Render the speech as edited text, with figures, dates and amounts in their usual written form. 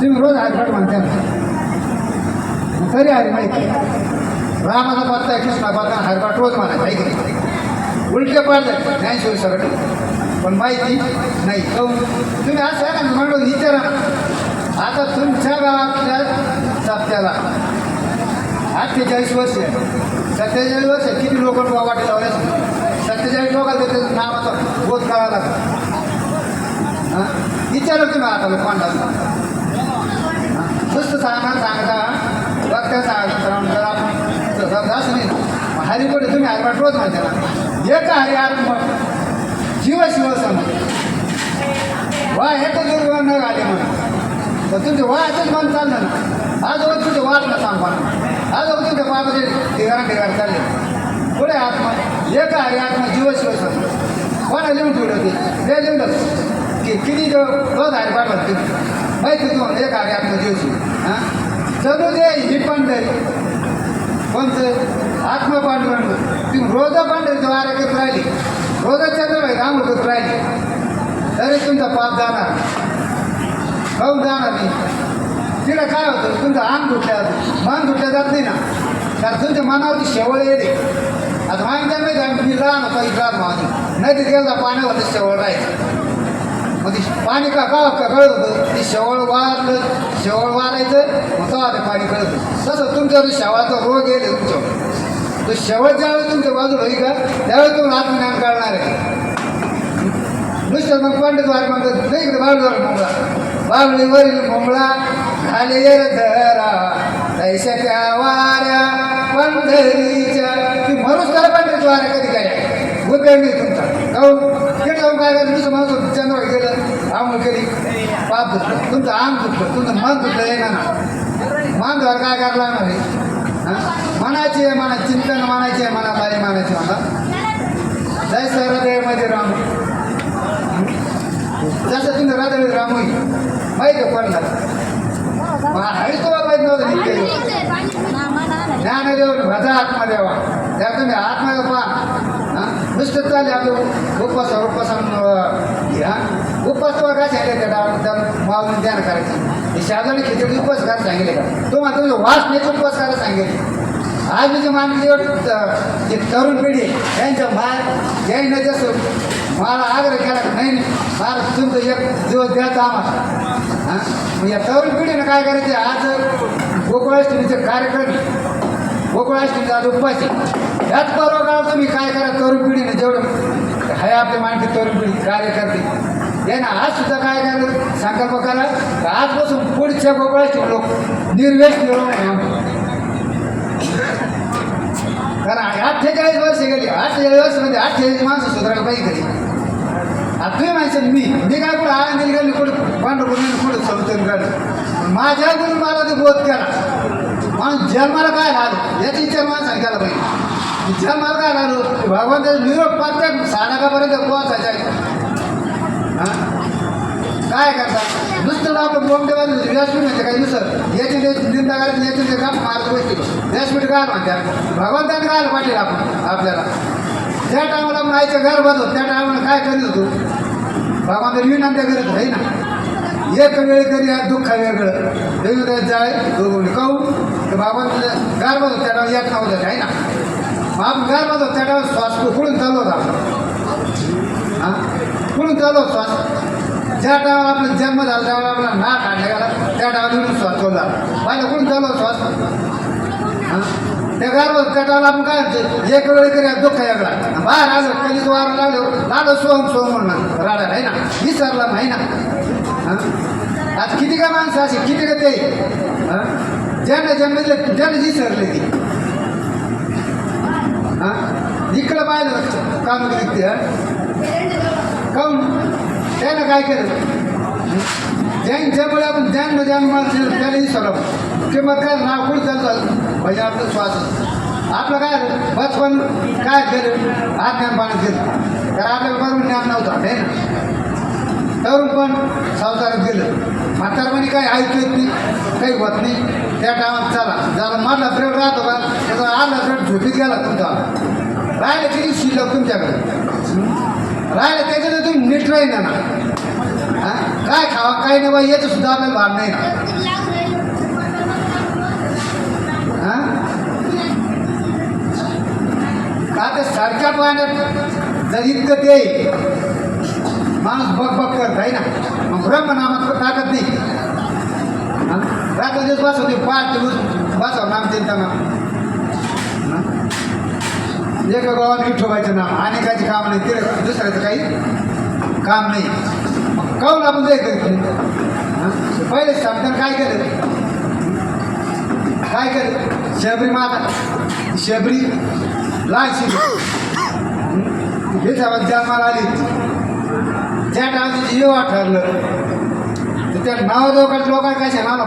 तुम्ही रोज हरिपाठ म्हणता ना, तरी हरी माहिती रामाचा पत्ता आहे, कृष्णा पत्ता हरिपाठ रोज म्हणायचं आहे की नाही? उलटे पाडले ज्ञानशिव सरट, पण माहिती नाही. तुम्ही असं आहे ना म्हणून विचारा ना. आता तुमच्या गावातल्या सप्त्याला 48 वर्ष आहे, 47 वर्ष किती लोक वाटे लावले? 47 लोकांचं त्याचं नावाचा बोध करावा लागला. हां विचारा तुम्ही आता लोकांना नुसतं सांगता बघता सांगता जर आपण असं नाही ना. हरिकडे तुम्ही हरिपाठ रोज म्हणते ना, एक हरी शिव शिव समज वा हे तर दुर्ग न घाले म्हणून तर तुमचे वाचच मन चाललं ना. आज तुमचे वाट ना सांगताना आज तुमच्या बाबाचे ठिकाण चालले पुढे आत्मा एक हरी आत्मा जीव शिव समज कोणा लिहून ठेवलं ते लिहून की किती रोज हरिपाठ म्हणते माहिती तुम्हाला एक हरी आत्मा जीव शिव. हां चलू दे ही पंढरी कोणतं आत्मा पांडुरंग तुम्ही रोज पांढरीचं वारा करत राहिली, रोजच चंद्रबाई काम करत राहिली तरी तुमचा पाप जाणार खाऊन जाणार नाही. तिला काय होतं तुमचं अंग दुखल्या मन दुखल्या जात नाही ना, कारण तुमच्या मनावरती शेवळ येते. आता माहिती नाही मी लहान होता इकडं माझी नाही ते गेला पाण्यावरती शेवळ राहायचं. मग ती पाणी का कळत होतं ती शेवळ वारलं शेवळ वारायचं मग तेव्हा ते पाणी कळत होतं. तसं तुमच्यावर शेवळाचा रोग येईल तुमच्यावर. तो शेवट ज्यावेळेस तुमच्या बाजूला होईल का त्यावेळेस तुम्हाला आत्मज्ञान कळणार आहे. नुसतं मग पंडितवारी म्हणतात नाही इकडे बाळूद्वार मोंगळा बाबळीवरील मोंगळा घाले धरा तैशा त्या वाऱ्या पंढरीच्या. तुम्ही म्हणूच करा पंडितवाऱ्या कधी काय उपयोग नाही तुमचा. केलं जाऊन काय करायचं दुसरं म्हणतो चंद्र गेलं आंघोळ केली पाप दुखलं तुमचं अंग दुखलं तुमचं मन दुखलं येणार ना. मानद्वार काय करायला लागणार आहे? म्हणायची आहे म्हणा चिंतन मानायची आहे म्हणा बारी मानायची म्हणा जय सर हृदयामध्ये राम जसं तुम्ही हृदय राम होईल माहिती आहे कोणला हळीच तुम्हाला माहीत नव्हतं नित्य ज्ञानदेव भजा आत्मदेवा त्या तुम्ही आत्मदेव पहा नुसतं चालले आपलं उपासन घ्या उपास तुम्हाला काय सांगितलं त्या मागून ध्यान करायचं हे शाजाने खिचडी उपास करायला सांगितले का तुम्हाला तुमचं वासनेच उपास करायला सांगितले. आज मी जे मानले जे तरुण पिढी यांच्या माय यायनं जसं मला आग्रह केला नाही मला तुमचं एक दिवस द्यायचा आम्हाला. हां मग या तरुण पिढीनं काय करायचे आज गोकुळाष्टमीचे कार्यक्रम गोकुळाष्टमीचा आज उपास याच परवा काळात तुम्ही काय करा तरुण पिढीने जेवढं आहे आपल्या माणसं तरुण पिढी कार्य करते हे ना आज सुद्धा काय करायचं संकल्प करा आजपासून पुढच्या गोकुळाष्टमी लोक निर्वेश मिळवून कारण 48 वर्ष गेली 48 वर्षामध्ये 48 माणसं सुधारायला पाहिजे कधी. आता तुम्ही माहिती मी काय कुठं आळंदीला गेली कुठं पांढरपूर कुठं समुद्र काढलं माझ्या गुरु मला ते बोध केला माणूस जन्माला काय आलो याचा विचार माणसाने केला पाहिजे. जन्माला काय आलो भगवान निरोप प्रत्येक साधकापर्यंत पोहोचायचा आहे. हां काय करतात नुसतं आपण बोमदेवाद व्यासपीठ म्हणते काही नुसतं याची निंदा करायची याची का मार्ग बसते व्यासपीठ काय म्हणतात भगवंताने काय पाटील आपण आपल्याला ज्या टायमाला आपण आईचं घर बसतो त्या टायमाला काय करीत होतो भगवान विनंत्या करत आहे ना. एक वेळ करी या दुःख वेगळं वेगवेगळ्या जाय दोघं कहू तर भगवान घर बसतो त्या टायमा एक नव्हतं आहे ना. मग आपण घर बसतो त्या टायमा श्वास कुठून चालू होता आपण हां कुठून चालू होत श्वास ज्या टायमाला आपला जन्म झाला त्यावेळेला आपला नाक काढला गेला त्या टायमाला निवडून श्वास सोडला पहिला कुठून चालू श्वास हां त्या गारवर त्या टायमाला आपण काय म्हणतो एक वेळ करी दुःख वेगळा बाहेर आलो कधीच वारा लागलो सोहम सोहम म्हणणार राडा आहे ना विसरला नाही ना. हां आज किती का माणसं असे किती का ते हां ज्यांना जन्मले त्याने विसरले ती हां इकडं पाहिलं काम व्यक्ती हां काऊन त्यानं काय केलं ज्यांच्यामुळे आपण ज्ञान माणसं त्याला विसरलं की मग काय नाव कुठं चालतं म्हणजे आपलं श्वास आपलं काय बचपन काय केलं आज्ञान पाणी केलं तर आपल्याला बरोबर ज्ञान नव्हतं हे ना. तरुण पण संसारात गेलं म्हातारपणी काही ऐकू येत नाही काही होत नाही त्या टायमात चला ज्याला मधला ब्रेड राहतो का त्याचा आला ब्रेड झोपीत गेला तुमचा राहिलं किती शिल्लक तुमच्याकडे राहिलं त्याच्यात तुम्ही नीट राहील ना हां काय खावा काय नाही बा याचं सुद्धा आपल्याला भाग नाही ना हां का ते सारख्या पाण्यात जर इतकं ते माणूस बघ बघ करत आहे ना मग ब्रह्मनामात ताकद नाही हां रात्र दिवस बसवते पाच दिवस बसव नाम चिंतना एका गावात विठोबायचं नाम अनेकाची काम नाही ते दुसऱ्याचं काही काम नाही मग काऊन आपण जे करीत पहिले सांगताना काय केलं शबरी माता शबरी लहान हे जन्माला आली त्या टायमाचं जीव ठरलं तर त्या नाव लोकांच्या काय नावाला